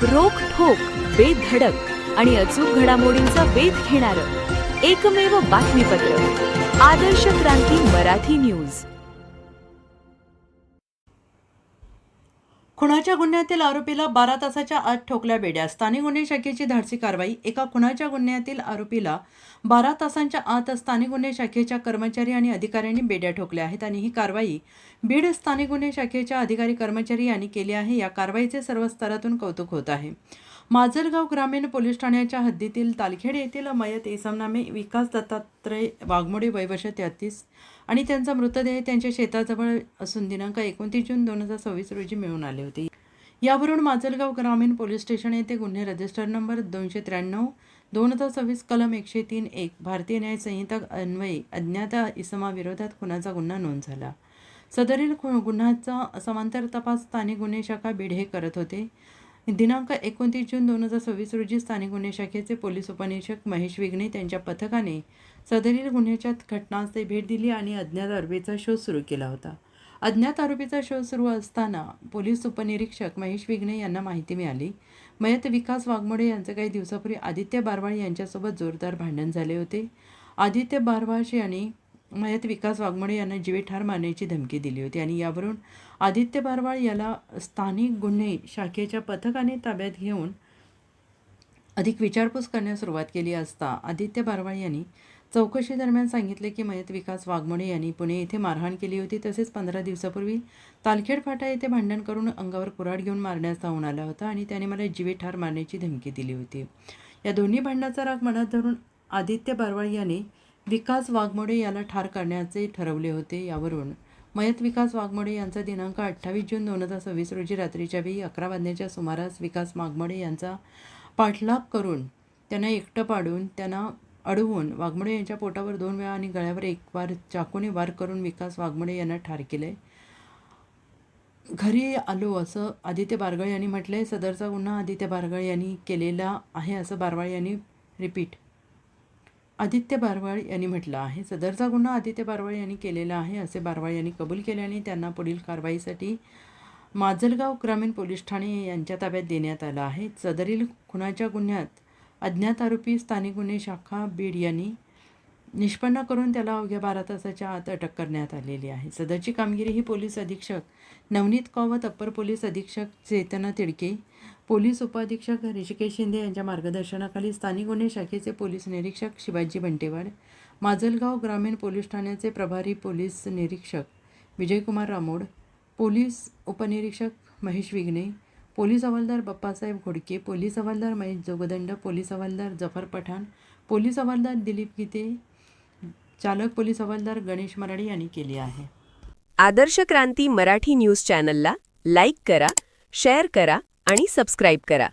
रोखठोक, बेधडक आणि अचूक घडामोडींचा वेध घेणारं एकमेव बातमीपत्र आदर्श क्रांती मराठी न्यूज। खुनाच्या गुन्ह्यातील आरोपीला 12 तासाच्या आत ठोकल्या बेड्या। स्थानिक गुन्हे शाखेची धाडसी कारवाई। एका खुनाच्या गुन्ह्यातील आरोपीला 12 तासांच्या आत स्थानिक गुन्हे शाखेच्या कर्मचारी आणि अधिकाऱ्यांनी बेड्या ठोकल्या आहेत आणि ही कारवाई बीड स्थानिक गुन्हे शाखेच्या अधिकारी कर्मचारी यांनी केली आहे। या कारवाईचे सर्व स्तरातून कौतुक होत आहे। माजलगाव ग्रामीण पोलीस ठाण्याच्या हद्दीतील तालखेड येथील मयत इसम नामे विकास दत्तात्रय वाघमोडे वय वर्ष 33 आणि त्यांचा मृतदेह त्यांच्या शेताजवळ असून दिनांक 29 जून 2026 रोजी मिळून आले होते। यावरून माजलगाव ग्रामीण पोलीस स्टेशन येथे गुन्हे रजिस्टर नंबर 293/2026 कलम 103(1) भारतीय न्याय संहिता अन्वये अज्ञात इसमाविरोधात खुनाचा गुन्हा नोंद झाला। सदरील गुन्ह्याचा समांतर तपास स्थानिक गुन्हे शाखा बीड हे करत होते। दिनांक 29 जून 2026 रोजी स्थानिक गुन्हे शाखेचे पोलीस उपनिरीक्षक महेश विघ्ने त्यांच्या पथकाने सदरील गुन्ह्याच्या घटनास्थळी भेट दिली आणि अज्ञात आरोपीचा शोध सुरू केला होता। अज्ञात आरोपीचा शोध सुरू असताना पोलीस उपनिरीक्षक महेश विघ्ने यांना माहिती मिळाली मयत विकास वाघमोडे यांचे काही दिवसापूर्वी आदित्य बारवाळ यांच्यासोबत जोरदार भांडण झाले होते। आदित्य बारवाळ यांनी मयत विकास वाघमोडे यांना जीवे ठार मारण्याची धमकी दिली होती आणि यावरून आदित्य बारवाळ याला स्थानिक गुन्हे शाखेच्या पथकाने ताब्यात घेऊन अधिक विचारपूस करण्यास सुरुवात केली असता आदित्य बारवाळ यांनी चौकशी दरम्यान सांगितले की मयत विकास वाघमोडे यांनी पुणे येथे मारहाण केली होती। तसेच 15 दिवसापूर्वी तालखेड फाटा येथे भांडण करून अंगावर कुऱ्हाड घेऊन मारण्यास धावून आला होता आणि त्याने मला जीवे ठार मारण्याची धमकी दिली होती। या दोन्ही भांडणाचा राग मनात धरून आदित्य बारवाळ यांनी विकास वाघमोडे याला ठार करण्याचे ठरवले होते। यावरून मयत विकास वाघमोडे यांचा दिनांक 28 जून 2026 रोजी रात्रीच्या वेळी 11 वाजण्याच्या सुमारास विकास वाघमोडे यांचा पाठलाग करून त्यांना एकटं पाडून त्यांना अडवून वाघमोडे यांच्या पोटावर 2 वेळा आणि गळ्यावर 1 वार चाकूने वार करून विकास वाघमोडे यांना ठार केले। घरी आलो असं आदित्य बारवाळ यांनी म्हटलंय। सदरचा गुन्हा आदित्य बारवाळ यांनी केलेला आहे असं बारवाळ यांनी आदित्य बारवाळ यांनी म्हटलं आहे। सदरचा गुन्हा आदित्य बारवाळ यांनी केलेला आहे असे बारवाळ यांनी कबूल केल्याने त्यांना पुढील कारवाईसाठी माजलगाव ग्रामीण पोलीस ठाणे यांच्या ताब्यात देण्यात आलं आहे। सदरील खुनाच्या गुन्ह्यात अज्ञात आरोपी स्थानिक गुन्हे शाखा बीड यांनी निष्पन्न करून त्याला अवघ्या 12 तासाच्या आत अटक करण्यात आलेली आहे। सदरची कामगिरी ही पोलीस अधीक्षक नवनीत कावत, अप्पर पोलीस अधीक्षक चेतना तिडके, पोलीस उपअधीक्षक ऋषिकेश शिंदे यांच्या मार्गदर्शनाखाली स्थानिक गुन्हे शाखेचे पोलीस निरीक्षक शिवाजी बंटेवाड, माजलगाव ग्रामीण पोलीस ठाण्याचे प्रभारी पोलीस निरीक्षक विजयकुमार रामोड, पोलीस उपनिरीक्षक महेश विघ्ने, पोलीस हवालदार बाप्पासाहेब घोडके, पोलीस हवालदार महेश जोगदंड, पोलीस हवालदार जफर पठाण, पोलीस हवालदार दिलीप गीते, चालक पोलीस हवालदार गणेश मराडे यांनी केली आहे। आदर्श क्रांती मराठी न्यूज चॅनलला लाईक करा, शेअर करा आणि सबस्क्राईब करा।